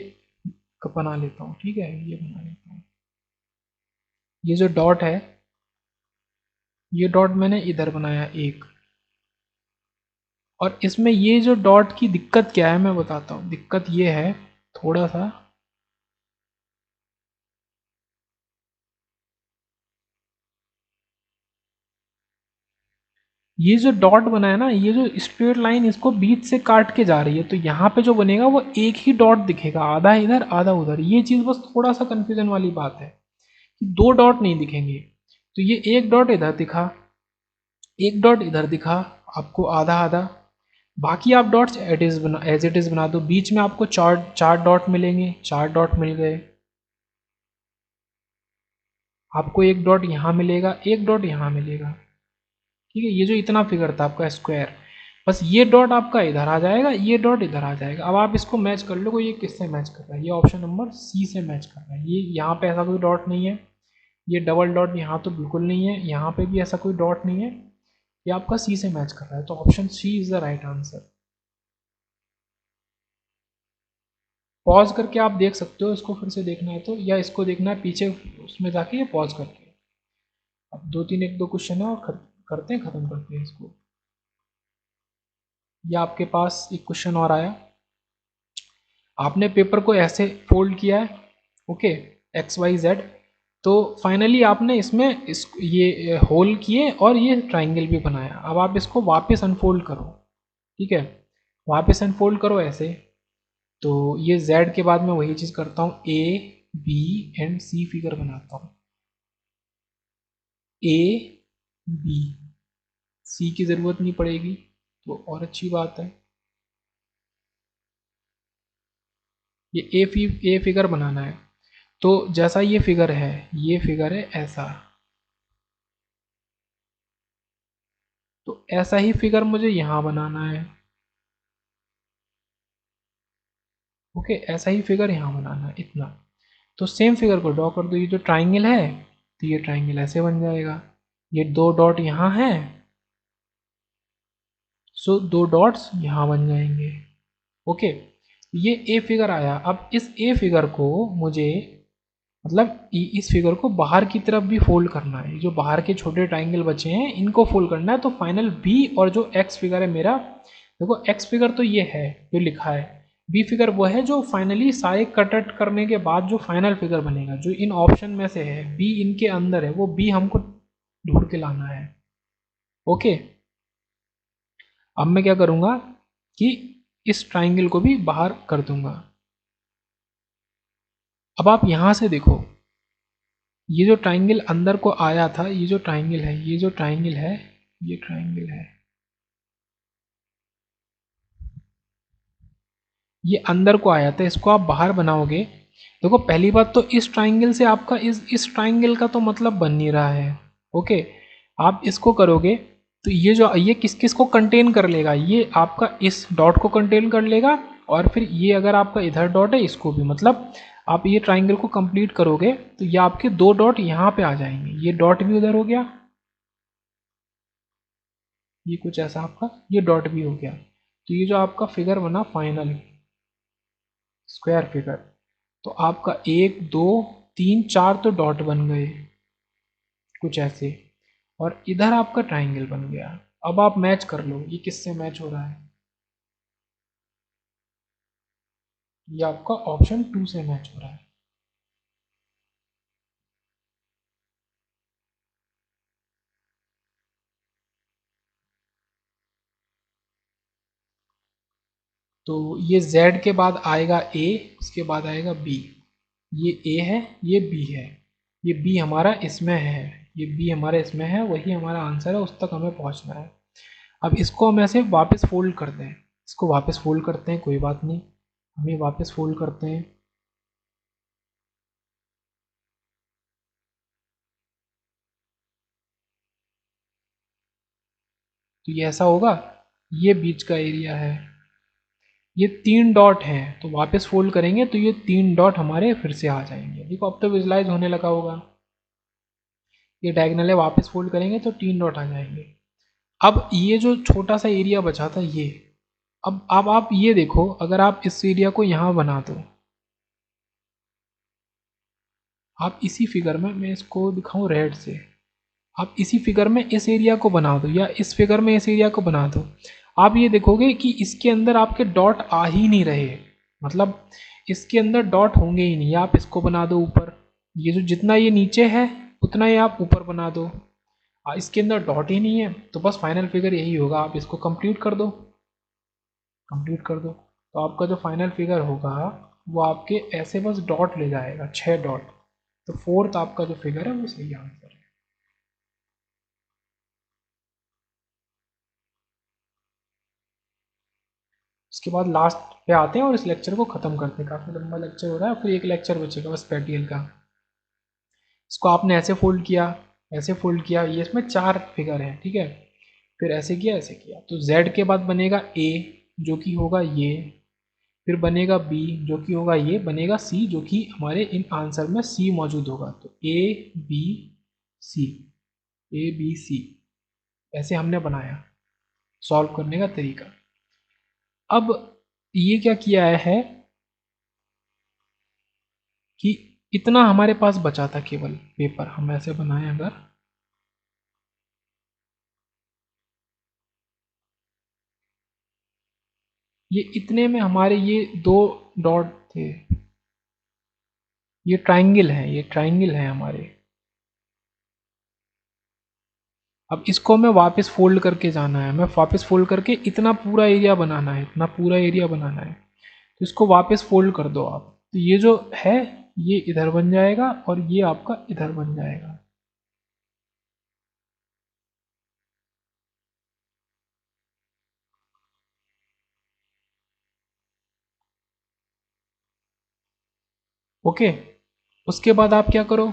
बना लेता हूँ, ठीक है, ये बना लेता हूँ। ये जो डॉट है, ये डॉट मैंने इधर बनाया एक। और इसमें ये जो डॉट की दिक्कत क्या है मैं बताता हूँ। दिक्कत ये है थोड़ा सा, ये जो डॉट बनाया ना, ये जो स्ट्रेट लाइन इसको बीच से काट के जा रही है, तो यहाँ पे जो बनेगा वो एक ही डॉट दिखेगा, आधा इधर आधा उधर। ये चीज़ बस थोड़ा सा कंफ्यूजन वाली बात है कि दो डॉट नहीं दिखेंगे। तो ये एक डॉट इधर दिखा, एक डॉट इधर दिखा, आपको आधा आधा। बाकी आप डॉट्स एज इट इज बना दो। बीच में आपको चार चार डॉट मिलेंगे, चार डॉट मिल गए। आपको एक डॉट यहाँ मिलेगा, एक डॉट यहाँ मिलेगा। ठीक है, ये जो इतना फिगर था आपका स्क्वायर, बस ये डॉट आपका इधर आ जाएगा, ये डॉट इधर आ जाएगा। अब आप इसको मैच कर लो को, ये किससे मैच कर रहा है, ये ऑप्शन नंबर सी से मैच कर रहा है। ये यहाँ पे ऐसा कोई डॉट नहीं है, ये डबल डॉट यहाँ तो बिल्कुल नहीं है, यहाँ पे भी ऐसा कोई डॉट नहीं है, ये आपका सी से मैच कर रहा है। तो option c is the right answer. Pause करके आप देख सकते हो, इसको फिर से देखना है तो, या इसको देखना है पीछे उसमें जाके, ये पॉज करके। अब दो तीन एक दो क्वेश्चन है और करते हैं, खत्म करते हैं इसको। या आपके पास एक क्वेश्चन और आया, आपने पेपर को ऐसे फोल्ड किया है, ओके, एक्स वाई जेड। तो फाइनली आपने इसमें ये होल किए और ये ट्राइंगल भी बनाया। अब आप इसको वापस अनफोल्ड करो, ठीक है, वापस अनफोल्ड करो ऐसे। तो ये जेड के बाद मैं वही चीज़ करता हूँ, A B and C figure बनाता हूँ। ए बी, सी की ज़रूरत नहीं पड़ेगी तो और अच्छी बात है। ये ए फिगर बनाना है। तो जैसा ये फिगर है ऐसा, तो ऐसा ही फिगर मुझे यहाँ बनाना है। ओके, ऐसा ही फिगर यहाँ बनाना है, इतना। तो सेम फिगर को ड्रॉ कर दो। ये जो ट्राइंगल है, तो ये ट्राइंगल ऐसे बन जाएगा। ये दो डॉट यहाँ है, सो दो डॉट्स यहाँ बन जाएंगे। ओके, ये ए फिगर आया। अब इस ए फिगर को मुझे, मतलब इस फिगर को बाहर की तरफ भी फोल्ड करना है। जो बाहर के छोटे ट्राइंगल बचे हैं इनको फोल्ड करना है। तो फाइनल बी और जो एक्स फिगर है मेरा, देखो एक्स फिगर तो ये है जो लिखा है, बी फिगर वो है जो फाइनली सारे कट करने के बाद जो फाइनल फिगर बनेगा, जो इन ऑप्शन में से है, बी इनके अंदर है, वो बी हमको ढूंढ के लाना है। ओके, अब मैं क्या करूँगा कि इस ट्राइंगल को भी बाहर कर दूंगा। अब आप यहाँ से देखो, ये जो ट्राइंगल अंदर को आया था, ये जो ट्राइंगल है, ये जो ट्राइंगल है, ये ट्राइंगल है, ये अंदर को आया था, इसको आप बाहर बनाओगे। देखो पहली बात तो इस ट्राइंगल से आपका इस ट्राइंगल का तो मतलब बन नहीं रहा है। ओके, आप इसको करोगे तो ये जो ये किस किस को कंटेन कर लेगा, ये आपका इस डॉट को कंटेन कर लेगा, और फिर ये अगर आपका इधर डॉट है इसको भी, मतलब आप ये ट्राइंगल को कंप्लीट करोगे तो ये आपके दो डॉट यहाँ पे आ जाएंगे। ये डॉट भी उधर हो गया, ये कुछ ऐसा आपका ये डॉट भी हो गया। तो ये जो आपका फिगर बना फाइनल स्क्वायर फिगर, तो आपका एक दो तीन चार तो डॉट बन गए कुछ ऐसे, और इधर आपका ट्राइंगल बन गया। अब आप मैच कर लो ये किससे मैच हो रहा है। ये आपका ऑप्शन टू से मैच हो रहा है। तो ये Z के बाद आएगा A, उसके बाद आएगा B। ये A है, ये B है, ये B हमारा इसमें है, ये B हमारा इसमें है, वही हमारा आंसर है, उस तक हमें पहुंचना है। अब इसको हम ऐसे वापस फोल्ड करते हैं, इसको वापस फोल्ड करते हैं, कोई बात नहीं, हम ये वापस फोल्ड करते हैं। तो ये ऐसा होगा, ये बीच का एरिया है, ये तीन डॉट हैं, तो वापस फोल्ड करेंगे तो ये तीन डॉट हमारे फिर से आ जाएंगे। देखो अब तो विजुलाइज होने लगा होगा। ये डायगनल है, वापस फोल्ड करेंगे तो तीन डॉट आ जाएंगे। अब ये जो छोटा सा एरिया बचा था ये, अब आप ये देखो, अगर आप इस एरिया को यहाँ बना दो, आप इसी फिगर में, मैं इसको दिखाऊं रेड से, आप इसी फिगर में इस एरिया को बना दो, या इस फिगर में इस एरिया को बना दो, आप ये देखोगे कि इसके अंदर आपके डॉट आ ही नहीं रहे, मतलब इसके अंदर डॉट होंगे ही नहीं। आप इसको बना दो ऊपर, ये जो जितना ये नीचे है उतना ही आप ऊपर बना दो, इसके अंदर डॉट ही नहीं है, तो बस फाइनल फिगर यही होगा। आप इसको कंप्लीट कर दो, कंप्लीट कर दो, तो आपका जो फाइनल फिगर होगा वो आपके ऐसे बस डॉट ले जाएगा, छः डॉट। तो फोर्थ आपका जो फिगर है वो सही आंसर है। उसके बाद लास्ट पे आते हैं और इस लेक्चर को ख़त्म करते हैं। काफ़ी लंबा लेक्चर हो रहा है, फिर एक लेक्चर बचेगा बस पैटीएल का। इसको आपने ऐसे फोल्ड किया, ऐसे फोल्ड किया, ये इसमें चार फिगर हैं, ठीक है। फिर ऐसे किया, ऐसे किया, तो Z के बाद बनेगा A जो कि होगा ये, फिर बनेगा B जो कि होगा ये, बनेगा C जो कि हमारे इन आंसर में C मौजूद होगा। तो A B C, A B C, ऐसे हमने बनाया सॉल्व करने का तरीका। अब ये क्या किया है कि इतना हमारे पास बचा था केवल पेपर, हम ऐसे बनाए अगर, ये इतने में हमारे ये दो डॉट थे, ये ट्राइंगल है, ये ट्राइंगल है हमारे। अब इसको हमें वापस फोल्ड करके जाना है, हमें वापस फोल्ड करके इतना पूरा एरिया बनाना है, इतना पूरा एरिया बनाना है। तो इसको वापस फोल्ड कर दो आप, तो ये जो है ये इधर बन जाएगा और ये आपका इधर बन जाएगा। ओके, उसके बाद आप क्या करो,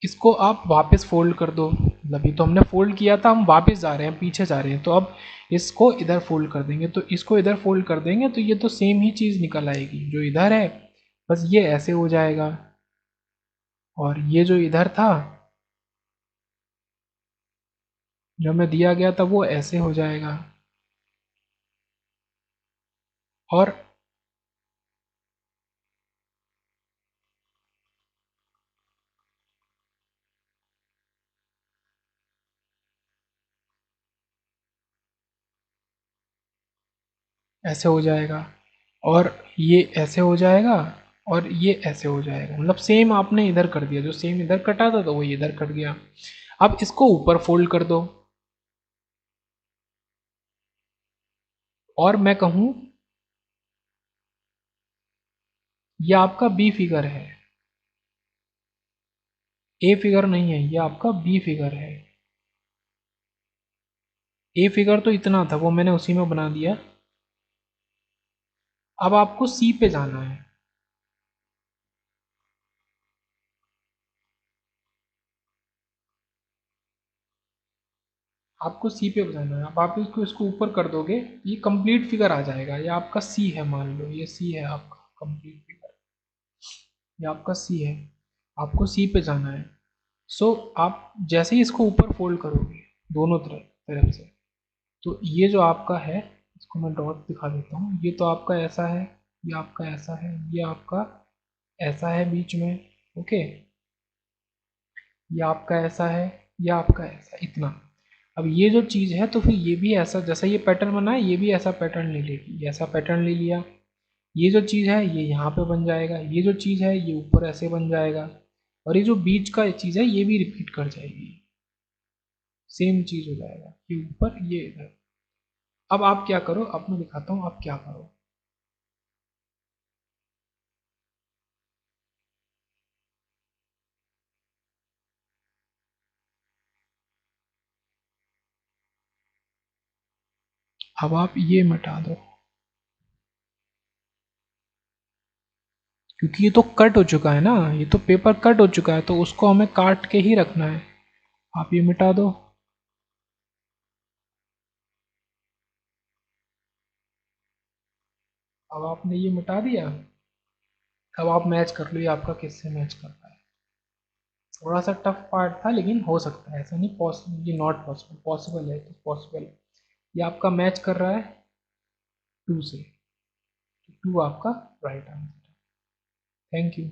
इसको आप वापस फोल्ड कर दो, मतलब ये तो हमने फोल्ड किया था, हम वापस जा रहे हैं, पीछे जा रहे हैं, तो अब इसको इधर फोल्ड कर देंगे, तो इसको इधर फोल्ड कर देंगे तो ये तो सेम ही चीज़ निकल आएगी जो इधर है, बस ये ऐसे हो जाएगा, और ये जो इधर था जो हमें दिया गया था वो ऐसे हो जाएगा, और ऐसे हो जाएगा, और ये ऐसे हो जाएगा, और ये ऐसे हो जाएगा, मतलब सेम आपने इधर कर दिया, जो सेम इधर कटा था तो वो इधर कट गया। अब इसको ऊपर फोल्ड कर दो, और मैं कहूँ ये आपका बी फिगर है, ए फिगर नहीं है, ये आपका बी फिगर है। ए फिगर तो इतना था, वो मैंने उसी में बना दिया। अब आपको सी पे जाना है, आपको सी पे जाना है। अब आप इसको इसको ऊपर कर दोगे, ये कंप्लीट फिगर आ जाएगा, ये आपका सी है, मान लो ये सी है आपका कंप्लीट फिगर, ये आपका सी है, आपको सी पे जाना है। सो आप जैसे ही इसको ऊपर फोल्ड करोगे दोनों तरफ तरफ से, तो ये जो आपका है, इसको मैं डॉट दिखा देता हूँ, ये तो आपका ऐसा है, ये आपका ऐसा है, ये आपका ऐसा है बीच में, ओके, ये आपका ऐसा है, ये आपका ऐसा, इतना। अब ये जो चीज़ है तो फिर ये भी ऐसा, जैसा ये पैटर्न बना है ये भी ऐसा पैटर्न ले लेगी, ये ऐसा पैटर्न ले लिया, ये जो चीज़ है ये यहाँ पे बन जाएगा, ये जो चीज़ है ये ऊपर ऐसे बन जाएगा, और ये जो बीच का चीज़ है ये भी रिपीट कर जाएगी, सेम चीज़ हो जाएगा, ये ऊपर ये इधर। अब आप क्या करो, अब मैं दिखाता हूँ आप क्या करो। अब आप ये मिटा दो, क्योंकि ये तो कट हो चुका है ना, ये तो पेपर कट हो चुका है, तो उसको हमें काट के ही रखना है। आप ये मिटा दो। अब आपने ये मिटा दिया, अब आप मैच कर लो ये आपका किससे मैच कर रहा है। थोड़ा सा टफ पार्ट था लेकिन हो सकता है, ऐसा नहीं पॉसिबल, ये नॉट पॉसिबल, पॉसिबल है तो पॉसिबल। ये आपका मैच कर रहा है टू से, टू आपका राइट आंसर। Thank you.